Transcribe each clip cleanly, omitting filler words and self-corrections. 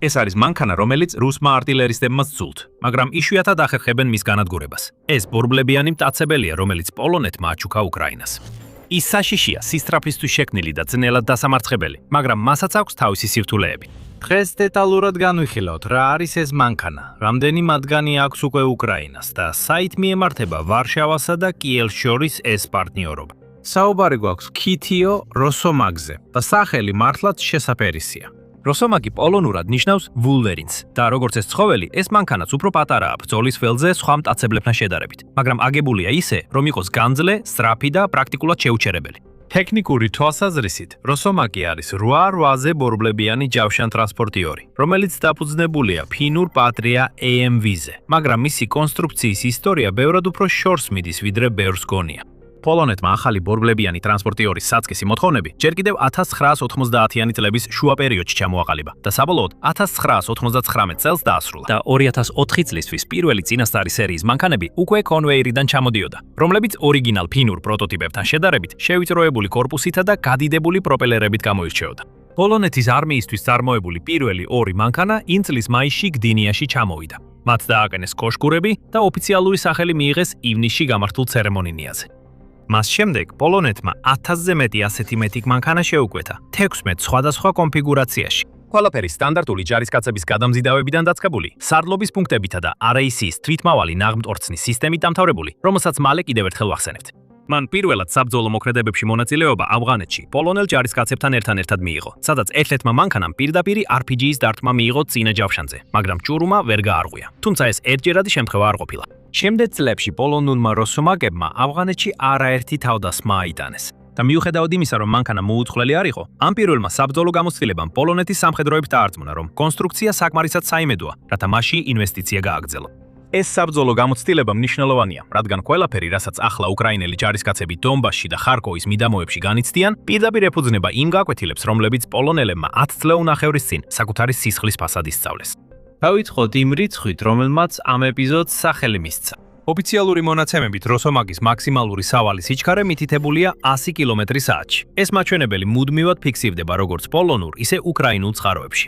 ეს არის მანქანა, რომელიც რუსმა არტილერისტებმა სძულთ, მაგრამ იშვიათად ახერხებენ მის განადგურებას. ეს ბორბლებიანი მტაცებელია, რომელიც პოლონეთმა აჩუქა უკრაინას. ის საშიშია, სისწრაფისთვის შექმნილი და ძნელად დასამარცხებელი, მაგრამ მასაც აქვს თავისი სირთულეები. დღეს დეტალურად განვიხილავთ, რა არის ეს მანქანა, რამდენი მათგანი აქვს უკვე უკრაინას და საით მიემართება ვარშავასა და კიელს შორის ეს პარტნიორობა. საუბარი გვაქვს ქითიო როსომაგზე და სახელი მართლაც შესაფერისია. როსომაგი პოლონურად ნიშნავს ვულვერინს და როგორც ეს ცხოველი, ეს მანქანაც უფრო პატარაა ბრძოლის ველზე სხვა მტაცებლებთან შედარებით, მაგრამ აგებულია ისე, რომ იყოს განძლე, სწრაფი და პრაქტიკულად შეუჩერებელი. ტექნიკური თვალსაზრისით, როსომაგი არის 8-8-ზე ბორბლებიანი ჯავშანტრანსპორტიორი, რომელიც დაფუძნებულია ფინურ პატრია AMV-ზე, მაგრამ მისი კონსტრუქციის ისტორია ბევრად უფრო შორს მიდის, ვიდრე ბევრს გონია. პოლონეთმა ახალი ბორბლებიანი ტრანსპორტიორის საწყისი მოთხოვნები ჯერ კიდევ 1990-იანი წლების შუა პერიოდში ჩამოაყალიბა და საბოლოოდ 1999 წელს დაასრულა. და 2004 წლისთვის პირველი წინასწარი სერიის მანქანები უკვე კონვეიერიდან ჩამოდიოდა, რომლებიც ორიგინალ ფინურ პროტოტიპებთან შედარებით შევიწროებული კორპუსითა და გადიდებული პროპელერებით გამოირჩეოდა. პოლონეთის არმიისთვის წარმოებული პირველი ორი მანქანა იმ წლის მაისში გდინიაში ჩამოვიდა. მათ დააკენეს კოშკურები და ოფიციალური სახელი მიიღეს ივნისში გამართულ ცერემონიაზე. მას შემდეგ პოლონეთმა 1000-ზე მეტი ასეთი მეტი მანქანა შეუკვეთა 16 სხვადასხვა კონფიგურაციაში. ყველაფერი სტანდარტული ჯარისკაცების გადამზიდავებიდან დაწყებული, სარდლობის პუნქტებითა და RAC-ის თვითმავალი ნაღმტორცნის სისტემით დამთავრებული, რომელსაც მალე კიდევ ერთხელ ვახსენებთ. მან პირველად საბრძოლო მოქმედებებში მონაწილეობა ავღანეთში პოლონელ ჯარისკაცებთან ერთად მიიღო, სადაც ერთ-ერთმა მანქანამ პირდაპირ RPG-ის დარტყმა მიიღო წინა ჯავშანზე, მაგრამ ჭურუმა ვერ გაარღვია. თუმცა ეს ერთჯერადი შემთხვევა არ ყოფილა. შემდეგ წლებში პოლონურმა როსომაგებმა ავღანეთში არაერთი თავდასხმა აიტანეს. და მიუხედავად იმისა, რომ მანქანა მოუწყვლელი არ იყო, ამ პირველმა საბრძოლო გამოცდილებამ პოლონეთის სამხედროებს დაარწმუნა, რომ კონსტრუქცია საკმარისად საიმედოა, რათა მასში ინვესტიცია გააგრძელო. ეს საბრძოლო გამოცდილება მნიშვნელოვანია, რადგან ყველაფერი, რასაც ახლა უკრაინელი ჯარისკაცები დონბასში და ხარკოვის მიდამოებში განიცდიან, პირდაპირ ეფუძნება იმ გაკვეთილებს, რომლებიც პოლონელებმა 10 წლეუნახევრის წინ საკუთარი სისხლის ფასად ისწავლეს. დავიწყოთ იმ რიცხვით, რომელმაც ამ ეპიზოდს სახელი მისცა. ოფიციალური მონაცემებით როსომაგის მაქსიმალური სავალი სიჩქარე მითითებულია 100 კმ/სთ. ეს მაჩვენებელი მუდმივად ფიქსირდება როგორც პოლონურ, ისე უკრაინულ წყაროებში.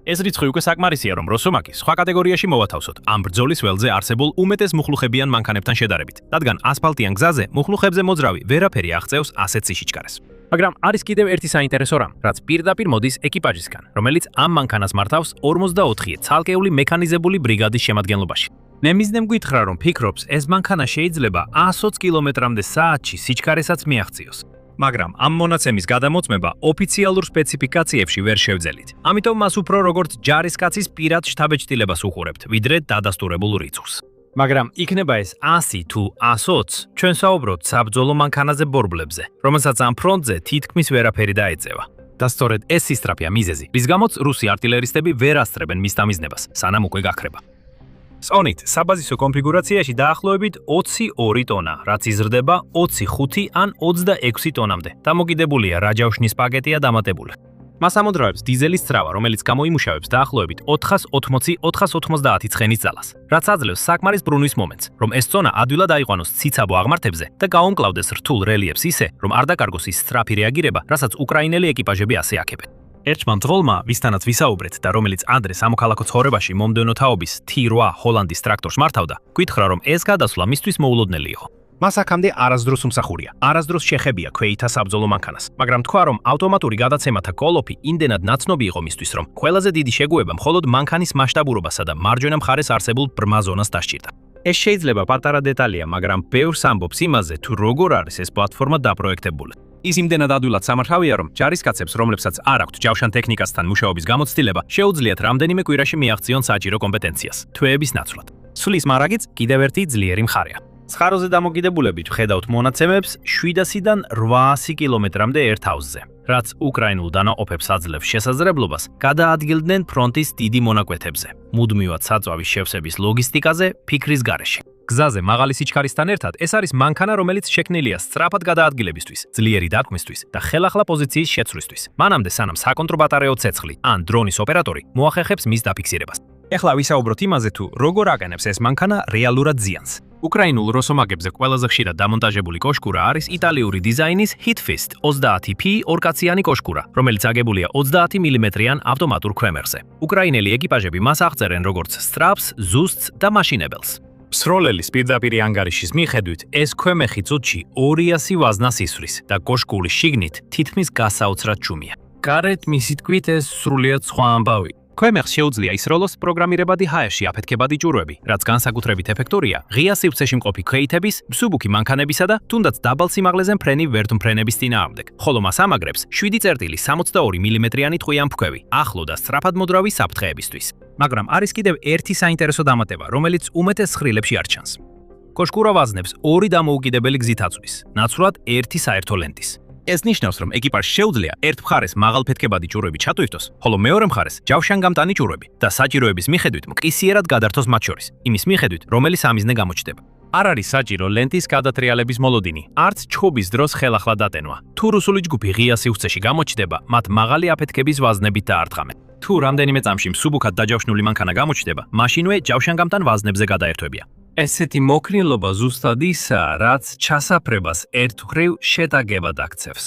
ეს რიცხვი უკვე საკმარისია, რომ როსომაგი სხვა კატეგორიაში მოვათავსოთ ამ ბრძოლის ველზე არსებულ უმეტეს მუხლუხებიან მანქანებთან შედარებით, რადგან ასფალტიან გზაზე მუხლუხებზე მოძრავი ვერაფერი აღწევს ასეთ სიჩქარეს. მაგრამ არის კიდევ ერთი საინტერესო რამ, რაც პირდაპირ მოდის ეკიპაჟისგან, რომელიც ამ მანქანას მართავს 44 ცალკეული მექანიზებული ბრიგადის შემადგენლობაში. ნემიზნემ გითხრა, რომ ფიქრობს, ეს მანქანა შეიძლება 120 კმ/სთ სიჩქარესაც მიაღწიოს. მაგრამ ამ მონაცემის გადამოწმება ოფიციალურ სპეციფიკაციებში ვერ შევძელით. ამიტომ მას უფრო როგორც ჯარისკაცის პირად შთაბეჭდილებას უყურებთ, ვიდრე დადასტურებულ რიცხვს. მაგრამ იქნება ეს 100 თუ 120, ჩვენ საუბრობთ საბრძოლო მანქანაზე ბორბლებზე, რომელსაც ამ ფრონტზე თითქმის ვერაფერი დაეწევა. და სწორედ ეს სისწრაფეა მიზეზი, რის გამოც რუსი არტილერისტები ვერ ასწრებენ მის დამიზნებას, სანამ უკვე გაქრება. სწონით, საბაზისო კონფიგურაციაში დაახლოებით 22 ტონა, რაც იზრდება 25 ან 26 ტონამდე. დამოკიდებულია რა ჯავშნის პაკეტია დამატებული. მას ამოდრავებს დიზელის ძრავა, რომელიც გამოიმუშავებს დაახლოებით 480-490 ცხენის ძალას, რაც აძლევს საკმარის ბრუნვის მომენტს, რომ ეს ზონა ადვილად აიყვანოს ციცაბო აღმართებზე და გაუმკლავდეს რთულ რელიეფს ისე, რომ არ დაკარგოს ის სწრაფი რეაგირება, რასაც უკრაინელი ეკიპაჟები ასე აქებენ. ერთმა მძღოლმა, ვისთანაც ვისაუბრეთ და რომელიც ადრე სამოქალაქო ცხოვრებაში მომდევნო თაობის T8 ჰოლანდის ტრაქტორს მართავდა, გითხრა, რომ ეს გადასვლა მისთვის მოულოდნელი იყო. მას აქამდე არასდროს უმსახურია, არასდროს შეხებია ქვეითა საბრძოლო მანქანას, მაგრამ თქვა, რომ ავტომატური გადაცემათა კოლოფი იმდენად ნაცნობი იყო მისთვის, რომ ყველაზე დიდი შეგუება მხოლოდ მანქანის მასშტაბურობასა და მარჯვენა მხარეს არსებულ ბრმა ზონას დასჭირდა. ეს შეიძლება პატარა დეტალია, მაგრამ ბევრს ამბობს იმაზე, თუ როგორ არის ეს პლატფორმა დაპროექტებული. ის იმდენად ადვილად სამარხავია, რომ ჯარისკაცებს, რომლებსაც არ აქვთ ჯავშან ტექნიკასთან მუშაობის გამოცდილება, შეუძლიათ რამდენიმე კვირაში მიაღწიონ საჭირო კომპეტენციას, თვეების ნაცვლად. სulis მარაგიც კიდევ ერთი ძლიერი მხარეა. ცხაროზე დამოკიდებულებით ვხედავთ მონაცემებს 700-დან 800 კმ-მდე ერთ აუზზე, რაც უკრაინულ დანაყოფებს აძლევს შესაძლებლობას გადაადგილდნენ ფრონტის დიდი მონაკვეთებზე, მუდმივად საწვავის შევსების ლოგისტიკაზე, ფიქრის გარეშე. გზაზე მაღალი სიჩქარისთან ერთად ეს არის მანქანა, რომელიც შექმნილია სწრაფად გადაადგილებისთვის, ძლიერი დარტყმისთვის და ხელახლა პოზიციის შეცვლისთვის. მანამდე სანამ საკონტრბატარეო ცეცხლი ან დრონის ოპერატორი მოახერხებს მის დაფიქსირებას. ეხლა ვისაუბროთ იმაზე, თუ როგორ აყენებს ეს მანქანა რეალურად ზიანს. უკრაინულ როსომაგებზე ყველაზე ხშირად დამონტაჟებული კოშკურა არის იტალიური დიზაინის Hitfist 30P ორკაციანი კოშკურა, რომელიც აგებულია 30 მმ-იან ავტომატურ ქვემერზე. უკრაინელი ეკიპაჟები მას აღწერენ როგორც სტრაპს, ზუსტს და მაშინებელს. მსროლელის პირდაპირი ანგარიშის მიხედვით, ეს ქვემეხი წუთში 200 ვაზნას ისვრის და კოშკური შიგნით თითქმის გასაოცრად ჩუმია. გარეთ მისი თქმით ეს სრულიად სხვა ამბავი. ქვემეხს შეუძლია ისროლოს პროგრამირებადი ჰაერში აფეთქებადი ჭურვები, რაც განსაკუთრებით ეფექტურია ღია სივრცეში მყოფი ქვეითების, მსუბუქი მანქანებისა და თუნდაც დაბალ სიმაღლეზე მფრენი ვერტმფრენების წინააღმდეგ, ხოლო მას ამაგრებს 7.62 მმ-იანი ტყვიან ფქვევი, ახლო და სწრაფად მოძრავი საფრთხეებისთვის. მაგრამ არის კიდევ ერთი საინტერესო დამატება, რომელიც უმეტეს ცხრილებში არ ჩანს. კოშკურა ვაზნებს ორი დამოუკიდებელი გზით აწვის, ნაცვლად ერთი საერთო ლენტის. ეს ნიშნავს, რომ ეკიპაჟს შეუძლია ერთ მხარეს მაღალფეთქებადი ჭურვები ჩატვირთოს, ხოლო მეორე მხარეს ჯავშანგამტანი ჭურვები და საჭიროების მიხედვით მყისიერად გადართოს მათ შორის, იმის მიხედვით, რომელი სამიზნე გამოჩნდება. არ არის საჭირო ლენტის გადატრიალების მოლოდინი, არც ჩხუბის დროს ხელახლა დატენვა. თუ რუსული ჯგუფი ღია სივრცეში გამოჩნდება, მათ მაღალი აფეთქების ვაზნებით დაარტყამენ. თუ რამდენიმე წამში მსუბუქად დაჯავშნული მანქანა გამოჩნდება, მაშინვე ჯავშანგამტან ვაზნებზე გადაერთვებია. ესეთი მოქნილობა ზუსტად ისაა, რაც ჩასაფრებას ერთგვარ შეტაგებად აქცევს.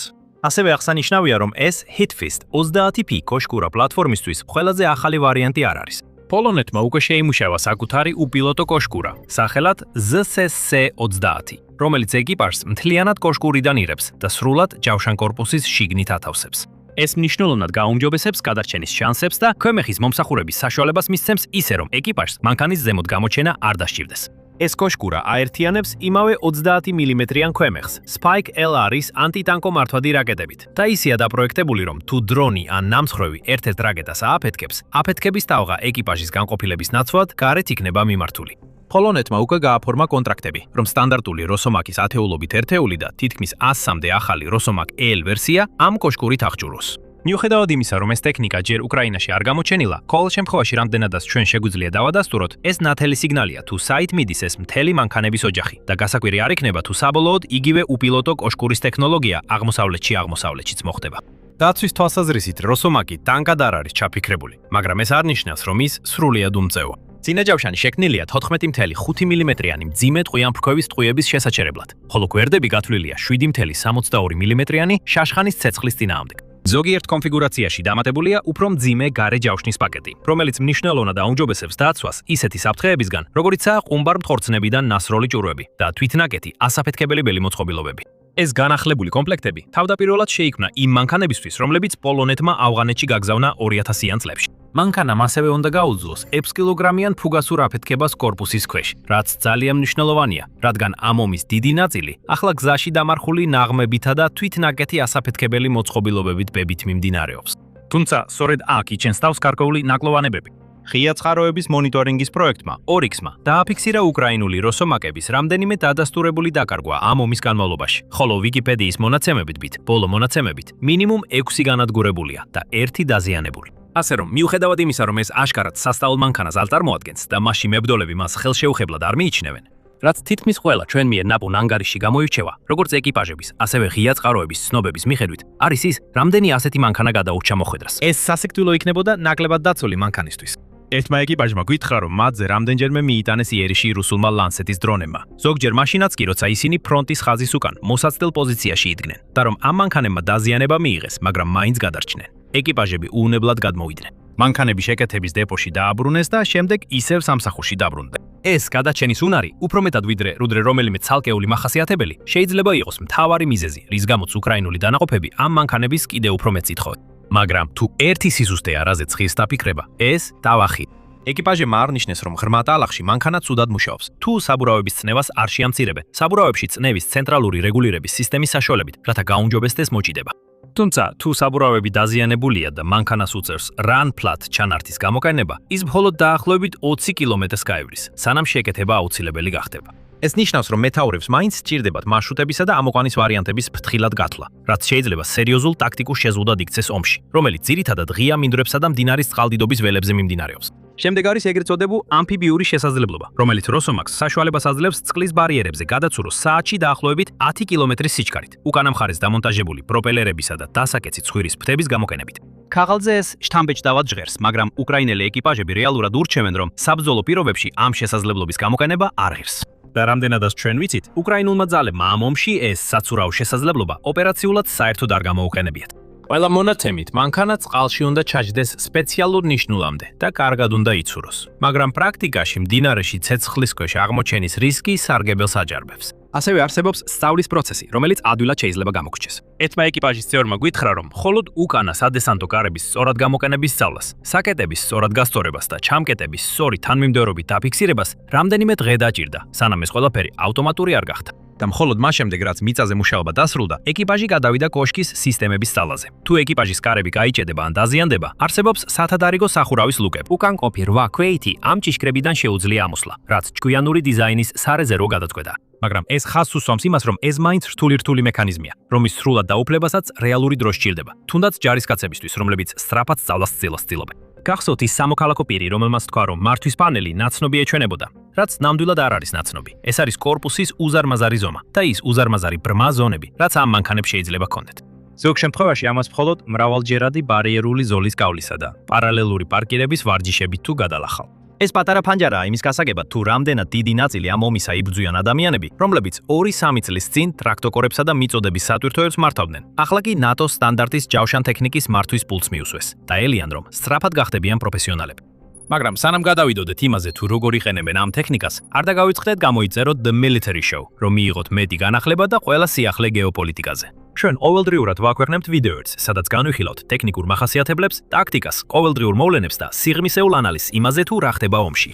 ასევე აღსანიშნავია, რომ ეს Hitfist 30P კოშკურა პლატფორმისთვის ყველაზე ახალი ვარიანტი არ არის. პოლონეთმა უკვე შეიმუშავა საკუთარი უპილოტო კოშკურა, სახელად ZSC-30, რომელიც ეკიპაჟს მთლიანად კოშკურიდან ირებს და სრულად ჯავშანკორპუსის შიგნით ათავსებს. ეს მნიშვნელოვნად გაუმჯობესებს გადარჩენის შანსებს და ქვემეხის მომსახურების საშუალებას მისცემს ისე, რომ ეკიპაჟს მანქანის ზემოთ გამოჩენა არ დასჭირდეს. ეს კოშკურა აერთიანებს იმავე 30 მმ-იან ქვემეხს Spike LR-ის ანტიტანკო მართვადი რაკეტებით და ისეა დაპროექტებული, რომ თუ დრონი ან ნამსხვრევი ერთ-ერთ რაკეტას ააფეთქებს, აფეთქების ტალღა ეკიპაჟის განყოფილების ნაცვლად გარეთ იქნება მიმართული. პოლონეთმა უკვე გააფორმა კონტრაქტები, რომ სტანდარტული როსომაკის ათეულობით ერთეული და თითქმის 100-მდე ახალი როსომაკ EL ვერსია ამ კოშკურით აღჭურვოს. მიუხედავად იმისა, რომ ეს ტექნიკა ჯერ უკრაინაში არ გამოჩენილა, ყოველ შემთხვევაში რამდენადაც ჩვენ შეგვიძლია დავადასტუროთ, ეს ნათელი სიგნალია, თუ საით მიდის ეს მთელი მანქანების ოჯახი და გასაკვირი არ იქნება, თუ საბოლოოდ იგივე უპილოტო კოშკურის ტექნოლოგია აღმოსავლეთშიც მოხდება. დაცვის თვალსაზრისით როსომაკი ტანკად არ არის ჩაფიქრებული, მაგრამ ეს არ ნიშნავს, რომ ის სრულიად უმწევა. წინაჯავშანი შექმნილია 14.5 მმ-იანი მძიმე ტყვიან ფქვევის ტყვიების შესაჩერებლად, ხოლო გვერდები გათვლილია 7.62 მმ-იანი შაშხანის ცეცხლის წინააღმდეგ. ზოგიერთ კონფიგურაციაში დამატებულია უფრო მძიმე გარე ჯავშნის პაკეტი, რომელიც მნიშვნელოვნად აუმჯობესებს დაცვას ისეთი საფრთხეებისგან, როგორიცაა ყუმბარ მტხორცნებიდან ნასროლი ჭურვები და თვითნაკეთი ასაფეთქებელი მოწყობილობები. ეს განახლებული კომპლექტები თავდაპირველად შეიქმნა იმ მანქანებისთვის, რომლებიც პოლონეთმა ავღანეთში გაგზავნა 2000-იან წლებში. მანქანამ ასევე უნდა გაუძლოს 6 კილოგრამიან ფუგასურ აფეთქებას კორპუსის ქვეშ, რაც ძალიან მნიშვნელოვანია, რადგან ამ ომის დიდი ნაწილი ახლა გზაში დამარხული ნაღმებითა და თვითნაკეთი ასაფეთქებელი მოწყობილობებით ბებით მიმდინარეობს. თუმცა, სწორედ აქ იჩენს თავს გარკვეული ნაკლოვანებები. ღია წყაროების მონიტორინგის პროექტმა ORIX-მა დააფიქსირა უკრაინული როსომაკების რამდენიმე დადასტურებული დაკარგვა ამ ომის განმავლობაში, ხოლო ვიკიპედიის მონაცემებით, ბოლო მონაცემებით, მინიმუმ 6 განადგურებულია და 1 დაზიანებული. ასე რომ, მიუხედავად იმისა, რომ ეს აშკარად სასწაულ მანქანას არ წარმოადგენს და მასში მებრძოლები მას ხელშეუხებლად არ მიიჩნევენ, რაც თითქმის ყველა ჩვენ მიერ ნაპოვნ ანგარიშში გამოირჩევა, როგორც ეკიპაჟების, ასევე ღია წყაროების ცნობების მიხედვით, არის ის, რამდენი ასეთი მანქანა გადაურჩა მოხვედრას. ეს სასიკვდილო იქნებოდა ნაკლებად დაცული მანქანისთვის. ერთმა ეკიპაჟმა გითხრა, რომ მათზე რამდენჯერმე მიიტანეს იერიში რუსულმა ლანსეტის დრონებმა. ზოგჯერ მაშინაც კი, როცა ისინი ფრონტის ხაზის უკან მოსაცდელ პოზიციაში იდგნენ და რომ ამ მანქანებმა დაზიანება მიიღეს, მაგრამ მაინც გადარჩნენ. ეკიპაჟები უუნებლად გადმოვიდნენ. მანქანები შეკეთების დეპოში დააბრუნეს და შემდეგ ისევ სამსახურში დაბრუნდნენ. ეს გადაჩენის უნარი, უფრო მეტად ვიდრე რომელიმე ცალკეული მახასიათებელი, შეიძლება იყოს მთავარი მიზეზი, რის გამოც უკრაინული დანაყოფები ამ მანქანების კიდევ უფრო მეტს ითხოვენ. მაგრამ თუ ერთი სიზუსტეა, რაზეც ხის დაფიქრება, ეს დავახი. ეკიპაჟებმა არნიშნეს, რომ ღრმა ტალახში მანქანა ცუდად მუშაობს. თუ საბურავების წნევას არ შეამცირებენ, საბურავებში წნევის ცენტრალური რეგულირების სისტემის საშუალებით, რათა გაუმჯობესდეს მოჭიდება. თუმცა, თუ საბურავები დაზიანებულია და მანქანას უწევს run flat ჩანართის გამოყენება, ის მხოლოდ დაახლოებით 20 კილომეტრს გაივლის, სანამ შეკეთება აუცილებელი გახდება. ეს ნიშნავს, რომ მეთაურებს მაინც სჭირდებათ მარშრუტებისა და ამოყვანის ვარიანტების ფრთხილად გათვლა, რაც შეიძლება სერიოზულ ტაქტიკურ შეზღუდვად იქცეს ომში, რომელიც ძირითადად ღია მინდვრებსა და მდინარის წყალდიდობის ველებზე მიმდინარეობს. შემდეგ არის ეგრეთ წოდებულ ამფიბიური შესაძლებლობა, რომელიც როსომაკს საშუალებას აძლევს წყლის ბარიერებზე გადაცუროს საათში დაახლოებით 10 კილომეტრის სიჩქარით, უკანა მხარეს დამონტაჟებული პროპელერებისა და დასაკეცით ცხვირის ფრთების გამოყენებით. ქაღალდზე ეს შთამბეჭდავად ჟღერს, მაგრამ უკრაინელი ეკიპაჟები რეალურად ურჩევენ, რომ საბრძოლო პირობებში ამ შესაძლებლობის გამოყენება არ ღირს. და რამდენადაც ჩვენ ვიცით, უკრაინულმა ძალებმა ამ ომში ეს საცურაო შესაძლებლობა ოპერაციულად საერთოდ არ გამოუყენებიათ. ყველა მონაცემით მანქანა წყალში უნდა ჩაჯდეს სპეციალურ ნიშნულამდე და კარგად უნდა იცუროს. მაგრამ პრაქტიკაში მდინარეში ცეცხლის ქვეშ აღმოჩენის რისკი სარგებელს აჯარბებს. ასევე არსებობს სწავლის პროცესი, რომელიც ადვილად შეიძლება გამოგრჩეს. ერთმა ეკიპაჟის წევრმა გითხრა, რომ მხოლოდ უკანა სადესანტო კარების სწორად გამოყენების სწავლას, საკეტების სწორად გასწორებას და ჩამკეტების სწორი თანმიმდევრობით დაფიქსირებას რამდენიმე დღე დაჭირდა, სანამ ეს ყველაფერი ავტომატური არ გახდა. და მხოლოდ მას შემდეგ, რაც მიწაზე მუშაობა დასრულდა, ეკიპაჟი გადავიდა კოშკის სისტემების სწავლაზე. თუ ეკიპაჟის კარები გაიჭედება ან დაზიანდება, არსებობს სათადარიგო სახურავის ლუკები. უკანყოფი 8 ქვეითი ამ ჭიშკრებიდან შეუძლია ამოსვლა, რაც ჭკვიანური დიზაინის სარეზერვო გადაწყვეტა. მაგრამ ეს ხაზს უსვამს იმას, რომ ეს მაინც რთული მექანიზმია, რომლის სრულად დაუფლებასაც რეალური დრო სჭირდება, თუნდაც ჯარისკაცებისთვის, რომლებიც სწრაფად სწავლას ცდილობენ. გახსოვთ ის სამოქალაქო პირი, რომელმაც თქვა, რომ მართვის პანელი ნაცნობი ეჩვენებოდა, რაც ნამდვილად არ არის ნაცნობი. ეს არის კორპუსის უზარმაზარი ზომა და ის უზარმაზარი ბრმა ზონები, რაც ამ მანქანებს შეიძლება ჰქონდეთ. ზოგ შემთხვევაში ამას მხოლოდ მრავალჯერადი ბარიერული ზოლის გავლისა და პარალელური პარკირების ვარჯიშებით თუ გადალახავ. ეს პატარა ფანჯარაა იმის გასაგებად, თუ რამდენად დიდი ნაწილი ამ ომისა იბრძვიან ადამიანები, რომლებიც 2-3 წლის წინ ტრაქტოკორებსა და მიწოდების სატვირთოებს მართავდნენ. ახლა კი ნატოს სტანდარტის ჯავშან ტექნიკის მართვის პულს მიუსვეს და ელიან, რომ სწრაფად გახდებიან პროფესიონალები. მაგრამ სანამ გადავიდოდეთ იმაზე, თუ როგორ იყენებენ ამ ტექნიკას, არ დაგავიწყდეთ გამოიწეროთ The Military Show, რომ მიიღოთ მეტი განახლება და ყველა სიახლე გეოპოლიტიკაზე. ჩვენ ყოველდღიურად ვაქვეყნებთ ვიდეოებს, სადაც განვიხილავთ ტექნიკურ მახასიათებლებს, ტაქტიკას, ყოველდღიურ მოვლენებს და სიღრმისეულ ანალიზს იმაზე, თუ რა ხდება ომში.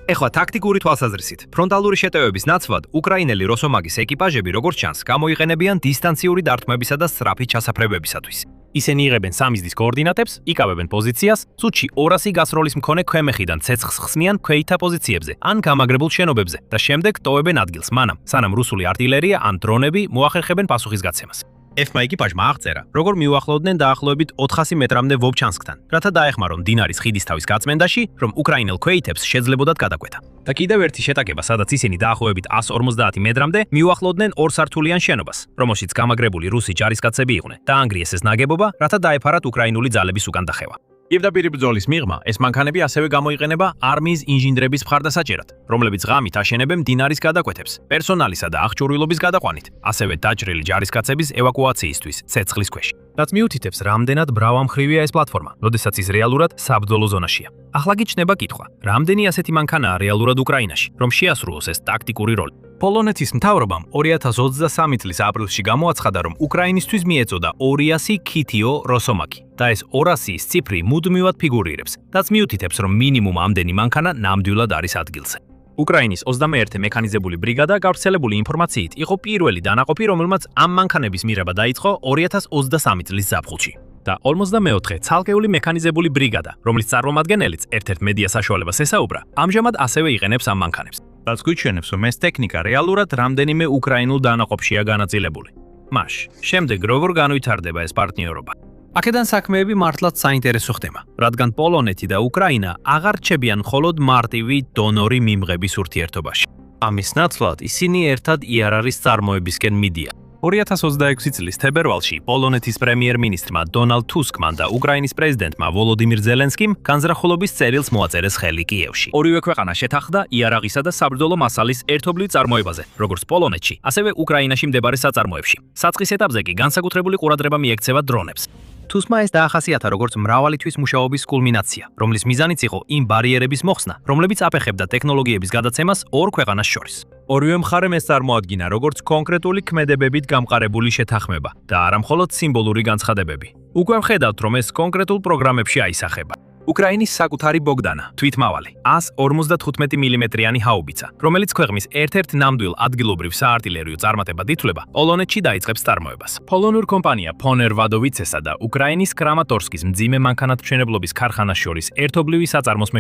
ეხლა ტაქტიკური თვალსაზრისით, ფრონტალური შეტევების ნაცვლად, უკრაინელი როსომაგის ეკიპაჟები, როგორც ჩანს, გამოიყენებიან დისტანციური დარტყმებისა და სწრაფი ჩასაფრებებისათვის. ისინი იღებენ სამიზდის კოორდინატებს, იკავებენ პოზიციას, წუთში 200 გასროლის მქონე ქვემეხიდან ცეცხლს ხსნიან ქვეითა პოზიციებზე ან გამაგრებულ შენობებზე და შემდეგ ტოვებენ ადგილს მანამ, სანამ რუსული არტილერია ან დრონები მოახერხებენ პასუხისგაცემას. F-მა ეკიპაჟმა აღწერა, როგორ მიუახლოვდნენ დაახლოებით 400 მეტრამდე ვობჩანსკთან, რათა დაეხმარონ დინარის ხიდის თავის გაწმენდაში, რომ უკრაინელ ქვეითებს შეძლებოდათ გადაკვეთა. და კიდევ ერთი შეტაკება, სადაც ისინი დაახლოებით 150 მეტრამდე მიუახლოვდნენ ორსართულიან შენობას, რომელშიც გამაგრებული რუსი ჯარისკაცები იყვნენ და ანგრიეს ეს ნაგებობა, რათა დაეფარათ უკრაინული ძალების უკან დახევა. პირდაპირ ბრძოლის მიღმა ეს მანქანები ასევე გამოიყენება არმიის ინჟინრების მხარდასაჭერად, რომლებიც ღამით აშენებენ დინარის გადაკვეთებს, პერსონალისა და აღჭურვილობის გადაყვანით, ასევე დაჭრილი ჯარისკაცების ევაკუაციისთვის ცეცხლის ქვეშ. რაც მიუთითებს, რამდენად მრავალმხრივია ეს პლატფორმა, როდესაც ის რეალურად საბრძოლო ზონაშია. ახლა კი ჩნდება კითხვა, რამდენი ასეთი მანქანაა რეალურად უკრაინაში, რომ შეასრულოს ეს ტაქტიკური როლი. პოლონეთის მთავრობამ 2023 წლის აპრილში გამოაცხადა, რომ უკრაინისთვის მიეწოდა 200 ქითიო როსომაკი და ეს 200-ის ციფრი მუდმივად ფიგურირებს, რაც მიუთითებს, რომ მინიმუმ ამდენი მანქანა ნამდვილად არის ადგილზე. უკრაინის 21 მექანიზებული ბრიგადა გავრცელებული ინფორმაციით იყო პირველი დანაყოფი, რომელმაც ამ მანქანების მიღება დაიწყო 2023 წლის ზაფხულში. და 54 ცალკეული მექანიზებული ბრიგადა, რომლის წარმომადგენელიც ერთ-ერთ მედია საშუალებას ესაუბრა, ამჟამად ასევე იყენებს ამ მანქანებს. რაც გვიჩვენებს, რომ ეს ტექნიკა რეალურად რამდენიმე უკრაინულ დანაყოფშია განაწილებული. მაშ, შემდეგ როგორ განვითარდება ეს პარტნიორობა? აქედან საქმეები მართლაც საინტერესო ხდება, რადგან პოლონეთი და უკრაინა აღარ რჩებიან მხოლოდ მარტივი დონორი მიმღების ურთიერთობაში. ამის ნაცვლად ისინი ერთად იარარის წარმოებისკენ მიდიან. 2026 წლის თებერვალში პოლონეთის პრემიერ-მინისტრმა დონალდ თუსკმან და უკრაინის პრეზიდენტმა ვოლოდიმირ ზელენსკიმ განზრახულობის წერილს მოაწერეს ხელი კიევში. ორივე ქვეყანა შეთანხმდა იარაღისა და საბრძოლო მასალის ერთობლივ წარმოებაზე, როგორც პოლონეთში, ასევე უკრაინაში მდებარე საწარმოებში. საწყის ეტაპზე კი განსაკუთრებული ყურადღება მიექცევა დრონებს. თუსმა ეს დაახასიათა როგორც მრავალი თვის მუშაობის კულმინაცია, რომლის მიზანიც იყო იმ ბარიერების მოხსნა, რომლებიც აფეხებდა ტექნოლოგიების გადაცემას ორ ქვეყანას შორის. ორივე მხარემ ეს წარმოადგინა როგორც კონკრეტული ქმედებებით გამყარებული შეთანხმება და არა მხოლოდ სიმბოლური განცხადებები. უკვე ვხედავთ, რომ ეს კონკრეტულ პროგრამებში აისახება. უკრაინის საკუთარი ბოგდანა, თვითმავალი, 155 მმ-იანი ჰაუბიცა, რომელიც ქვეყნის ერთ-ერთ ნამდვილ ადგილობრივ საარტილერიო წარმატებად ითვლება, პოლონეთში დაიწყებს წარმოებას. პოლონურ კომპანია Poner Wadowicesa და უკრაინის კრამატორსკის მძიმე მანქანათმშენებლობის ქარხანას შორის ერთობლივი საწარმოს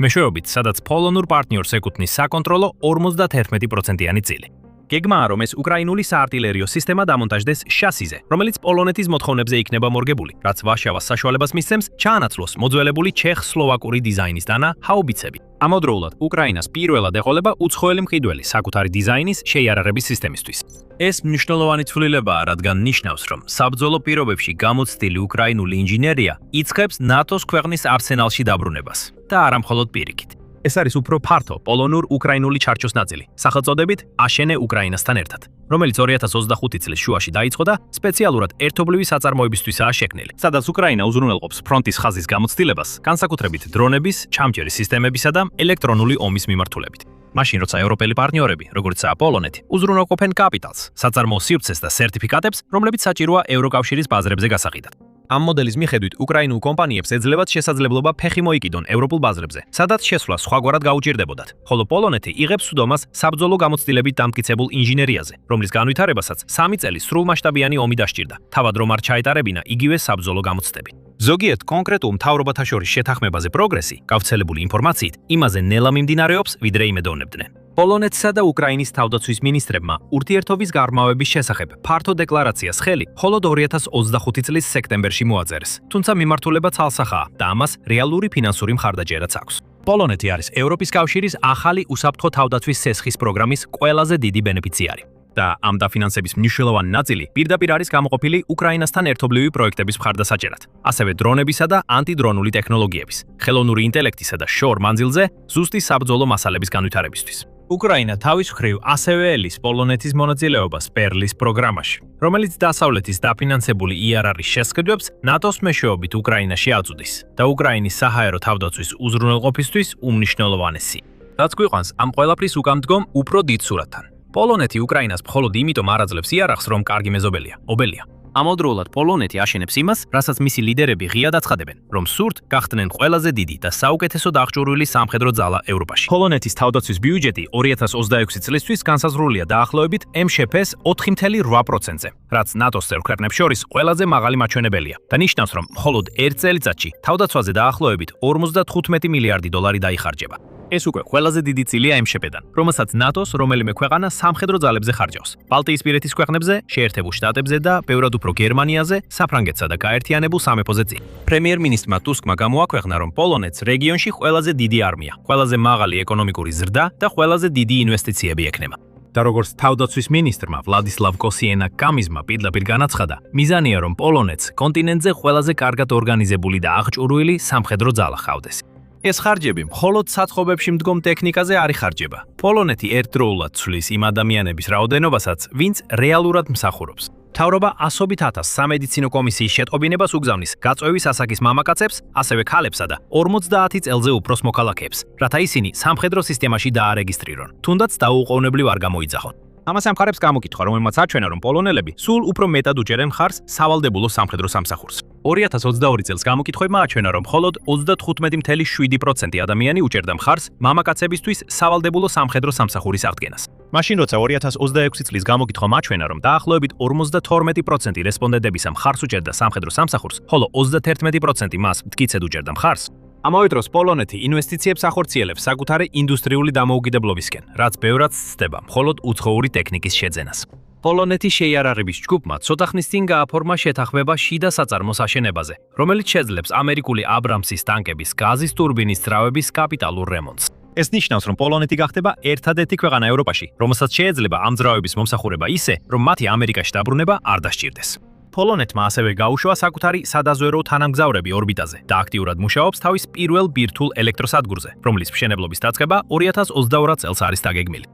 მეშვეობით, სადაც პოლონურ პარტნიორს ეკუთვნის საკონტროლო 51%-იანი წილი. გეგმაა, რომ ეს უკრაინული საარტილერიო სისტემა დამონტაჟდეს შასიზე, რომელიც პოლონეთის მოთხოვნებზე იქნება მორგებული, რაც ვარშავას საშუალებას მისცემს ჩაანაცვლოს მოძველებული ჩეხ-სლოვაკური დიზაინის დანა ჰაუბიცები. ამავდროულად, უკრაინას პირველად ეყოლება უცხოელი მყიდველი საკუთარი დიზაინის შეიარაღების სისტემისთვის. ეს მნიშვნელოვანი ცვლილებაა, რადგან ნიშნავს, რომ საბრძოლო პირობებში გამოცდილი უკრაინული ინჟინერია იწყებს ნატოს ქვეყნის არსენალში დაბრუნებას და არა მხოლოდ პირიქით. ეს არის უფრო ფართო პოლონურ-უკრაინული ჩარჩოს ნაწილი, სახელწოდებით აშენე უკრაინასთან ერთად, რომელიც 2025 წლის შუაში დაიწყო და სპეციალურად ერთობლივი საწარმოებისთვისაა შექმნილი, სადაც უკრაინა უზრუნველყოფს ფრონტის ხაზის გამოცდილებას, განსაკუთრებით დრონების, ჩამჯერის სისტემებისა და ელექტრონული ომის მიმართულებით. მაშინ, როცა ევროპელი პარტნიორები, როგორიცაა პოლონეთი, უზრუნველყოფენ კაპიტალს, საწარმოო სივრცეს და სერტიფიკატებს, რომლებიც საჭიროა ევროკავშირის ბაზრებზე გასაყიდად. ამ მოდელის მიხედვით უკრაინულ კომპანიებს ეძლებათ შესაძლებლობა ფეხი მოიკიდონ ევროპულ ბაზრებზე, სადაც შესვლა სხვაგვარად გაუჭირდებოდათ, ხოლო პოლონეთი იღებს სუდომას საბრძოლო გამოცდილებით დამტკიცებულ ინჟინერიაზე, რომლის განვითარებასაც 3 წელი სრულმასშტაბიანი ომი დასჭირდა, თავად რომ არ ჩაეტარებინა იგივე საბრძოლო გამოცდები. ზოგიერთ კონკრეტულ მთავრობათა შორის შეთანხმებაზე პროგრესი, გავრცელებული ინფორმაციით, იმაზე ნელა მიმდინარეობს, ვიდრე იმედოვნებდნენ. პოლონეთსა და უკრაინის თავდაცვის მინისტრებმა ურთიერთობის გარმავების შესახებ ფართო დეკლარაციას ხელი მხოლოდ 2025 წლის სექტემბერში მოაწერეს, თუმცა მიმართულება ცალსახაა და ამას რეალური ფინანსური მხარდაჭერაც აქვს. პოლონეთი არის ევროპის კავშირის ახალი უსაფრთხო თავდაცვის სესხის პროგრამის ყველაზე დიდი ბენეფიციარი. და ამ დაფინანსების მნიშვნელოვანი ნაწილი პირდაპირ არის გამოყოფილი უკრაინასთან ერთობლივი პროექტების მხარდასაჭერად, ასევე დრონებისა და ანტიდრონული ტექნოლოგიების, ხელოვნური ინტელექტისა და შორ მანძილზე ზუსტი საბრძოლო მასალების განვითარებისთვის. უკრაინა თავის მხრივ ასევე ელის პოლონეთის მონაწილეობას პერლის პროგრამაში, რომელიც დასავლეთის დაფინანსებული IRR-ის შესყიდვებს ნატოს მეშვეობით უკრაინაში აწვდის და უკრაინის საჰაერო თავდაცვის უზრუნველყოფისთვის უმნიშვნელოვანესი. რაც გვიყვანს ამ ყველაფრის უკამდგომ უფრო დიდ სურათთან. პოლონეთი უკრაინას მხოლოდ იმიტომ არ აძლევს იარაღს, რომ კარგი მეზობელია, ობელია. ამავდროულად პოლონეთი აშენებს იმას, რასაც მისი ლიდერები ღიად აცხადებენ, რომ სურთ გახდნენ ყველაზე დიდი და საუკეთესო დახჭურვილი სამხედრო ძალა ევროპაში. პოლონეთის თავდაცვის ბიუჯეტი 2026 წლისთვის განსაზღვრულია დაახლოებით MŠP-ს 4.8%-ზე, რაც ნატოს წევრ ქვეყნებს შორის ყველაზე მაღალი მაჩვენებელია და ნიშნავს, რომ მხოლოდ 1 წელიწადში თავდაცვაზე დაახლოებით 55 მილიარდი დოლარი დაიხარჯება. ეს უკვე ყველაზე დიდი წილია MŠP-დან, რომელსაც ნატოს რომელიმე ქვეყანა სამხედრო ძალებზე ხარჯავს. ბალტიისპირეთის ქვეყნებზე, შეერთებულ შტატებზე და ბევრად უფრო გერმანიაზე, საფრანგეთსა და გაერთიანებულ სამეფოზე წინ. პრემიერ-მინისტრმა ტუსკმა გამოაქვეყნა, რომ პოლონეთს რეგიონში ყველაზე დიდი არმია, ყველაზე მაღალი ეკონომიკური ზრდა და ყველაზე დიდი ინვესტიციები ექნება. და როგორც თავდაცვის მინისტრმა ვლადისლავ კოსიენაკამიზმა პირდაპირ განაცხადა, მიზანია რომ პოლონეთს კონტინენტზე ყველაზე კარგად ორგანიზებული და აღჭურვილი სამხედრო ძალა ჰყავდეს. ეს ხარჯები მხოლოდ საწყობებში მდგომ ტექნიკაზე არ იხარჯება. პოლონეთი ერთდროულად ცვლის იმ ადამიანების რაოდენობასაც, ვინც რეალურად მსახურობს. მთავრობა ასობით ათას სამედიცინო კომისიის შეტყობინებას უგზავნის გაწვევის ასაკის მამაკაცებს, ასევე ქალებსა და 50 წელზე უფროს მოქალაქეებს, რათა ისინი სამხედრო სისტემაში დაარეგისტრირონ, თუნდაც დაუყოვნებლივ არ გამოიძახონ. ამას ამხარებს გამოკითხვა, რომელმაც აჩვენა, რომ პოლონელები სულ უფრო მეტად უჭერენ მხარს სავალდებულო სამხედრო სამსახურს. 2022 წელს გამოკითხვებმა აჩვენა, რომ მხოლოდ 35.7% ადამიანი უჭერდა მხარს მამაკაცებისთვის სავალდებულო სამხედრო სამსახურის აღდგენას. მაშინ როცა 2026 წლის გამოკითხვამ აჩვენა, რომ დაახლოებით 52% რესპონდენტების მხარს უჭერდა სამხედრო სამსახურს, ხოლო 31% მას მტკიცედ უჭერდა მხარს. ამავე დროს პოლონეთი ინვესტიციებს ახორციელებს საკუთარი ინდუსტრიული დამოუკიდებლობისკენ, რაც ბევრად ცდება მხოლოდ უცხოური ტექნიკის შეძენას. პოლონეთის შეიარაღების ჯგუფმა ცოტა ხნის წინ გააფორმა შეთანხმება შიდა საწარმოს აშენებაზე, რომელიც შეძლებს ამერიკული აბრამსის ტანკების გაზის ტურბინის ძრავების კაპიტალურ რემონტს. ეს ნიშნავს, რომ პოლონეთი გახდება ერთადერთი ქვეყანა ევროპაში, რომელსაც შეეძლება ამ ძრავების მომსახურება ისე, რომ მათი ამერიკაში დაბრუნება არ დასჭირდეს. პოლონეთმა ასევე გაუშვა საკუთარი სადაზვერო თანამგზავრები ორბიტაზე და აქტიურად მუშაობს თავის პირველ ბირთვულ ელექტროსადგურზე, რომლის მშენებლობის დაწყება 2022 წელს არის დაგეგმილი.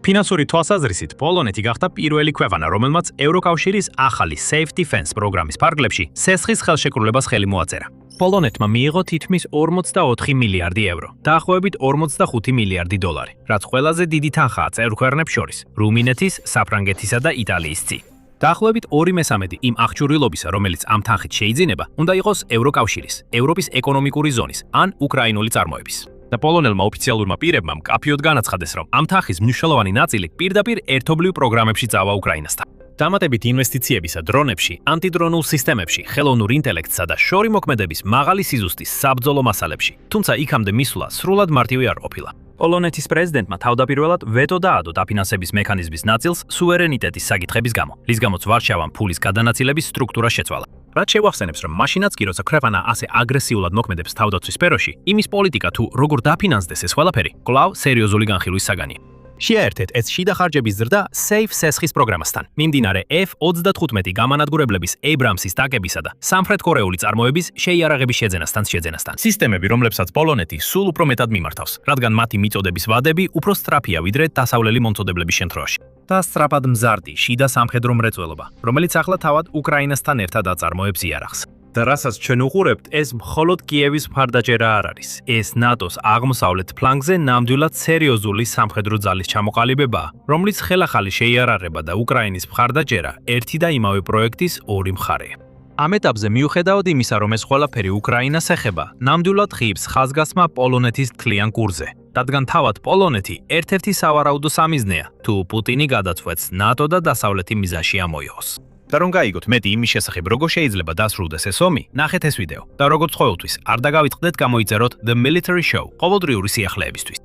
ფინანსური თვალსაზრისით პოლონეთი გახდა პირველი ქვეყანა, რომელმაც ევროკავშირის ახალი Safe Defense პროგრამის ფარგლებში სესხის ხელშეკრულებას ხელი მოაწერა. პოლონეთმა მიიღო თითქმის 44 მილიარდი ევრო, დაახლოებით 45 მილიარდი დოლარი, რაც ყველაზე დიდი თანხაა წევრ ქვეყნებს შორის, რუმინეთის, საფრანგეთისა და იტალიის წინ. დაახლოებით 2/3 იმ აღჭურვილობისა, რომელიც ამ თანხით შეიძინება, უნდა იყოს ევროკავშირის, ევროპის ეკონომიკური ზონის ან უკრაინული წარმოების. და პოლონელმა ოფიციალურმა პირებმა მკაფიოდ განაცხადეს, რომ ამ თანხის მნიშვნელოვანი ნაწილი პირდაპირ ერთობლივ პროგრამებში წავა უკრაინასთან. დამატებით ინვესტიციებისა დრონებში, ანტიდრონულ სისტემებში, ხელოვნურ ინტელექტსა და შორი მოქმედების მაღალი სიზუსტის საბრძოლო მასალებში, თუმცა იქამდე მისვლა სრულად მარტივი არ ყოფილა. პოლონეთის პრეზიდენტმა თავდაპირველად ვეტო დაადო დაფინანსების მექანიზმის ნაწილს სუვერენიტეტის საკითხების გამო, რის გამოც ვარშავამ ფულის გადანაწილების სტრუქტურა შეცვალა. რაც შევახსენებს, რომ მაშინაც კი როცა ქვეყანა ასე აგრესიულად მოქმედებს თავდაცვის სფეროში, იმის პოლიტიკა თუ როგორ დაფინანსდეს ეს ყველაფერი, კვლავ სერიოზული განხილვის საგანია. შეერთეთ ეს შიდა ხარჯების ზრდა Safe SESC-ის პროგრამასთან. მიმდინარე F-35 გამანადგურებლების Abrams-ის ტაკებისა და სამხრეთ კორეული წარმოების შეიარაღების შეძენასთან. სისტემები, რომლებსაც პოლონეთი სულ უფრო მეტად მიმართავს, რადგან მათი მიწოდების ვადები უფრო სწრაფია ვიდრე დასავლელი მომწოდებლების შემთხვევაში. და სწრაფად მზარდი შიდა სამხედრო მრეწველობა, რომელიც ახლა თავად უკრაინასთან ერთად აწარმოებს იარაღს. და რასაც ჩვენ უყურებთ, ეს მხოლოდ კიევის მხარდაჭერა არ არის. ეს ნატოს აღმოსავლეთ ფლანგზე ნამდვილად სერიოზული სამხედრო ძალის ჩამოყალიბებაა, რომლის ხელახალი შეიარაღება და უკრაინის მხარდაჭერა ერთი და იმავე პროექტის ორი მხარეა. ამ ეტაპზე მიუხედავად იმისა, რომ ეს ყველაფერი უკრაინას ეხება, ნამდვილად ღირს ხაზგასმა პოლონეთის თლიან კურსზე. რადგან თავად პოლონეთი ერთ-ერთი სავარაუდო სამიზნეა, თუ პუტინი გადაწყვეტს ნატო და დასავლეთი მიზანში ამოიღოს. და რომ გაიგოთ მეტი იმის შესახებ, როგორ შეიძლება დასრულდეს ეს ომი, ნახეთ ეს ვიდეო. და როგორც ყოველთვის, არ დაგავიწყდეთ გამოიწეროთ The Military Show ყოველდღიური სიახლეებისთვის.